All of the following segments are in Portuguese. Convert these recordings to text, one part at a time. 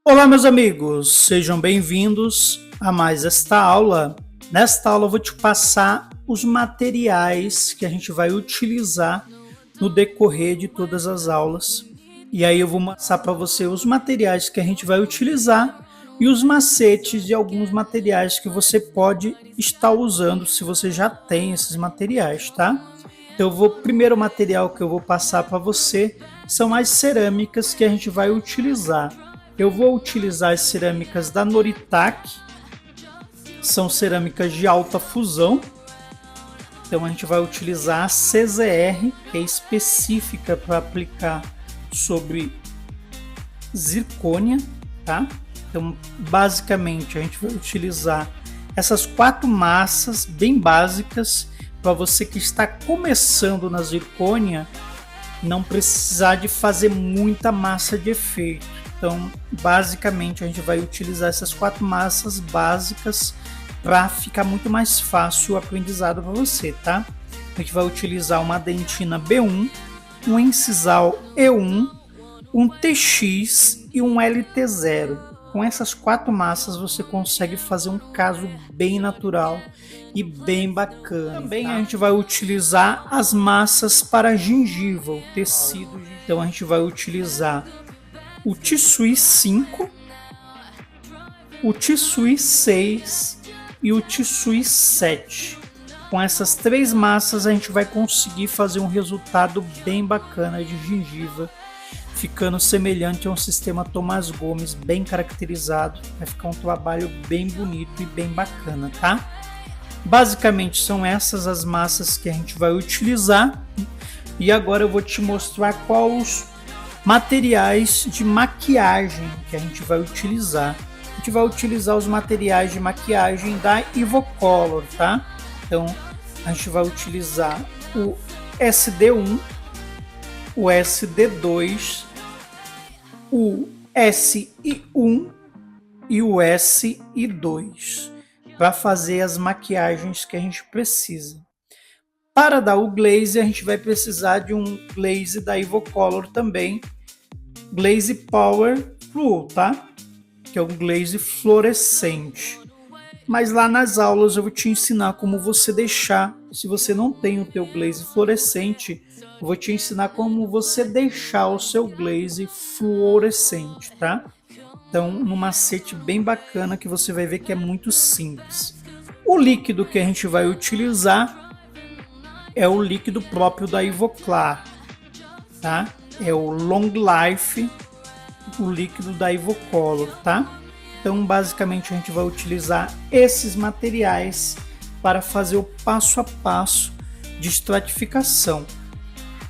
Olá, meus amigos, sejam bem-vindos a mais esta aula. Nesta aula eu vou te passar os materiais que a gente vai utilizar no decorrer de todas as aulas. E aí eu vou mostrar para você os materiais que a gente vai utilizar e os macetes de alguns materiais que você pode estar usando se você já tem esses materiais, tá? Então, o primeiro material que eu vou passar para você são as cerâmicas que a gente vai utilizar. Eu vou utilizar as cerâmicas da Noritake, são cerâmicas de alta fusão. Então a gente vai utilizar a CZR, que é específica para aplicar sobre zircônia, tá? Então basicamente a gente vai utilizar essas 4 massas bem básicas para você que está começando na zircônia não precisar de fazer muita massa de efeito. Então, basicamente, a gente vai utilizar essas 4 massas básicas para ficar muito mais fácil o aprendizado para você, tá? A gente vai utilizar uma dentina B1, um incisal E1, um TX e um LT0. Com essas 4 massas você consegue fazer um caso bem natural e bem bacana. Também a gente vai utilizar as massas para gengiva, o tecido. Então a gente vai utilizar o Tissue 5, o Tissue 6 e o Tissue 7. Com essas 3 massas a gente vai conseguir fazer um resultado bem bacana de gengiva, ficando semelhante a um sistema Tomás Gomes bem caracterizado. Vai ficar um trabalho bem bonito e bem bacana, tá? Basicamente são essas as massas que a gente vai utilizar. E agora eu vou te mostrar quais materiais de maquiagem que a gente vai utilizar. A gente vai utilizar os materiais de maquiagem da Ivocolor, tá? Então a gente vai utilizar o SD1, o SD2, o SI1 e o SI2 para fazer as maquiagens que a gente precisa. Para dar o glaze, a gente vai precisar de um glaze da Ivocolor também, Glaze Power Fluo, tá? Que é um glaze fluorescente. Mas lá nas aulas eu vou te ensinar como você deixar, se você não tem o teu glaze fluorescente, eu vou te ensinar como você deixar o seu glaze fluorescente, tá? Então, um macete bem bacana que você vai ver que é muito simples. O líquido que a gente vai utilizar é o líquido próprio da Ivoclar, tá? É o Long Life, o líquido da Ivocolor, tá? Então, basicamente, a gente vai utilizar esses materiais para fazer o passo a passo de estratificação.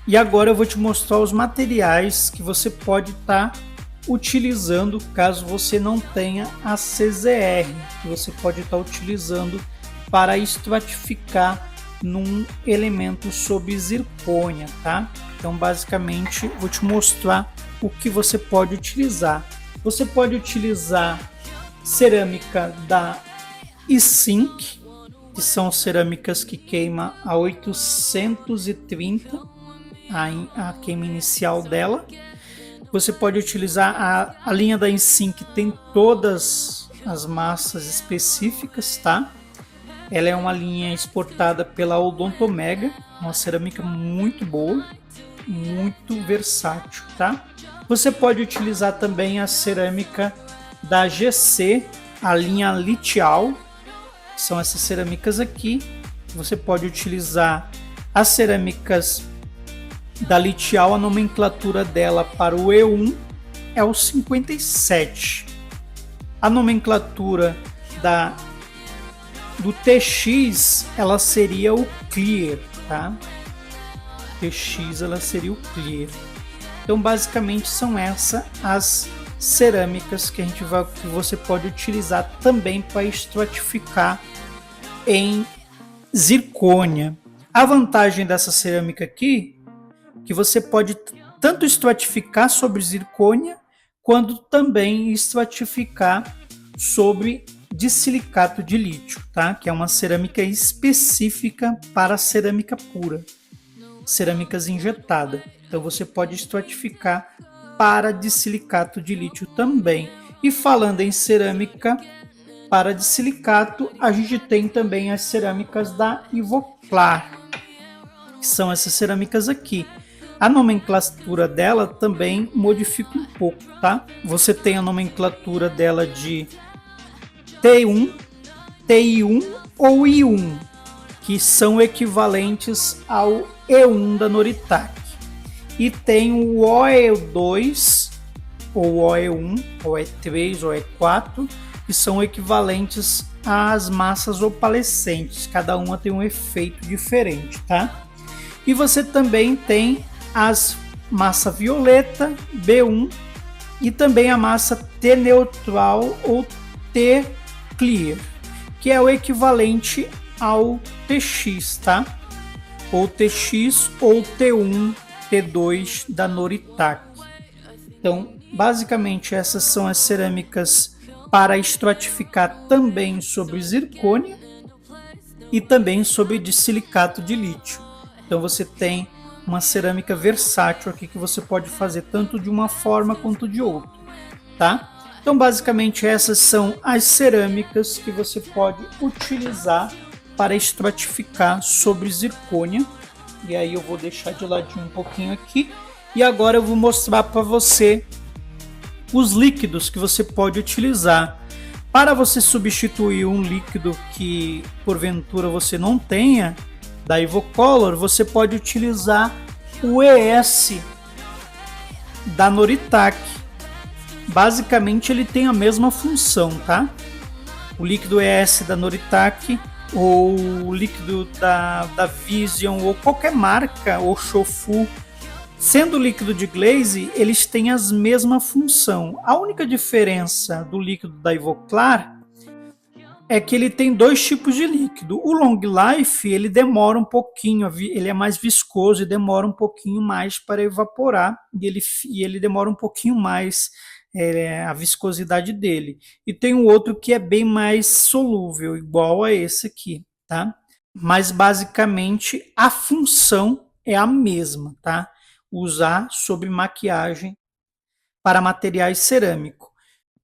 E agora eu vou te mostrar os materiais que você pode estar utilizando caso você não tenha a CZR, que você pode estar utilizando para estratificar num elemento sob zircônia, tá? Então, basicamente, vou te mostrar o que você pode utilizar. Você pode utilizar cerâmica da E-Sync, que são cerâmicas que queima a 830, a queima inicial dela. Você pode utilizar a linha da E-Sync, tem todas as massas específicas, tá? Ela é uma linha exportada pela Odontomega, uma cerâmica muito boa, muito versátil, tá? Você pode utilizar também a cerâmica da GC, a linha Litial, são essas cerâmicas aqui. Você pode utilizar as cerâmicas da Litial, a nomenclatura dela para o E1 é o 57. A nomenclatura do TX, ela seria o Clear, tá? TX, ela seria o Clear. Então, basicamente, são essas as cerâmicas que que você pode utilizar também para estratificar em zircônia. A vantagem dessa cerâmica aqui que você pode tanto estratificar sobre zircônia quanto também estratificar sobre dissilicato de lítio, tá? Que é uma cerâmica específica para cerâmica pura, cerâmicas injetadas. Então você pode estratificar para dissilicato de lítio também. E falando em cerâmica para dissilicato, a gente tem também as cerâmicas da Ivoclar, que são essas cerâmicas aqui. A nomenclatura dela também modifica um pouco, tá? Você tem a nomenclatura dela de T1, TI1 ou I1, que são equivalentes ao E1 da Noritake. E tem o OE2, ou OE1, ou E3, ou E4, que são equivalentes às massas opalescentes. Cada uma tem um efeito diferente, tá? E você também tem as massa violeta, B1, e também a massa T neutral ou T clear, que é o equivalente ao TX, tá? Ou TX ou T1, T2 da Noritake. Então, basicamente, essas são as cerâmicas para estratificar também sobre zircônia e também sobre dissilicato de lítio. Então, você tem uma cerâmica versátil aqui que você pode fazer tanto de uma forma quanto de outra, tá? Então, basicamente, essas são as cerâmicas que você pode utilizar para estratificar sobre zircônia. E aí eu vou deixar de ladinho um pouquinho aqui. E agora eu vou mostrar para você os líquidos que você pode utilizar. Para você substituir um líquido que porventura você não tenha, da Ivocolor, você pode utilizar o ES da Noritake. Basicamente ele tem a mesma função, tá? O líquido ES da Noritake ou o líquido da Vision ou qualquer marca ou Shofu, sendo líquido de glaze, eles têm a mesma função. A única diferença do líquido da Ivoclar é que ele tem dois tipos de líquido. O Long Life, ele demora um pouquinho, ele é mais viscoso e demora um pouquinho mais para evaporar, e ele demora um pouquinho mais a viscosidade dele. E tem o outro que é bem mais solúvel, igual a esse aqui, tá? Mas basicamente a função é a mesma, tá? Usar sobre maquiagem para materiais cerâmicos.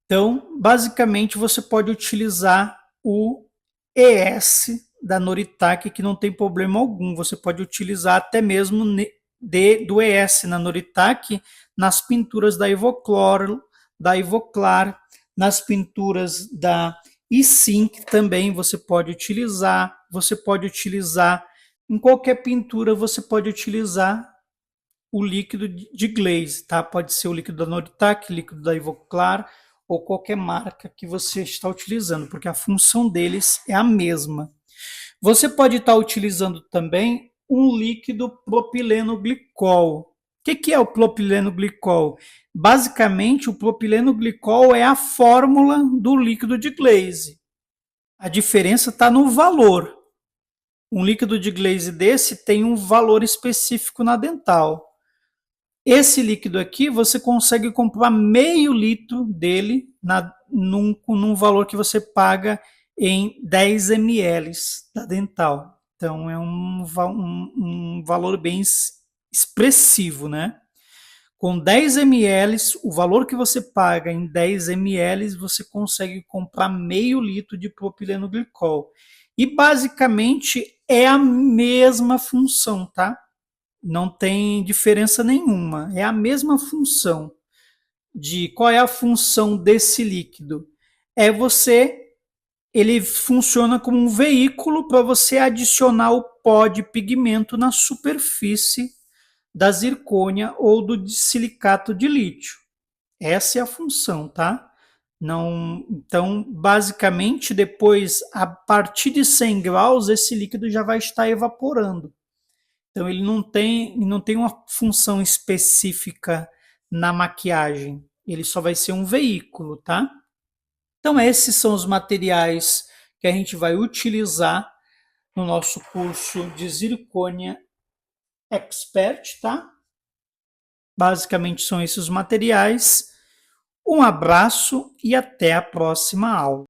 Então, basicamente você pode utilizar o ES da Noritake, que não tem problema algum. Você pode utilizar até mesmo do ES na Noritake nas pinturas da Ivoclar, nas pinturas da E-Sync também você pode utilizar. Você pode utilizar em qualquer pintura, você pode utilizar o líquido de glaze, tá? Pode ser o líquido da Noritake, líquido da Ivoclar, ou qualquer marca que você está utilizando, porque a função deles é a mesma. Você pode estar utilizando também um líquido propileno glicol. O que é o propileno glicol? Basicamente, o propileno glicol é a fórmula do líquido de glaze. A diferença está no valor. Um líquido de glaze desse tem um valor específico na Dental. Esse líquido aqui, você consegue comprar meio litro dele num valor que você paga em 10 ml da Dental. Então, é um valor bem expressivo, né? Com 10 ml, o valor que você paga em 10 ml, você consegue comprar meio litro de propileno glicol. E, basicamente, é a mesma função, tá? Não tem diferença nenhuma. É a mesma função. Qual é a função desse líquido? Ele funciona como um veículo para você adicionar o pó de pigmento na superfície da zircônia ou do silicato de lítio. Essa é a função, tá? Não, então, basicamente, depois, a partir de 100 graus, esse líquido já vai estar evaporando. Então ele não tem uma função específica na maquiagem. Ele só vai ser um veículo, tá? Então esses são os materiais que a gente vai utilizar no nosso curso de Zircônia Expert, tá? Basicamente são esses os materiais. Um abraço e até a próxima aula.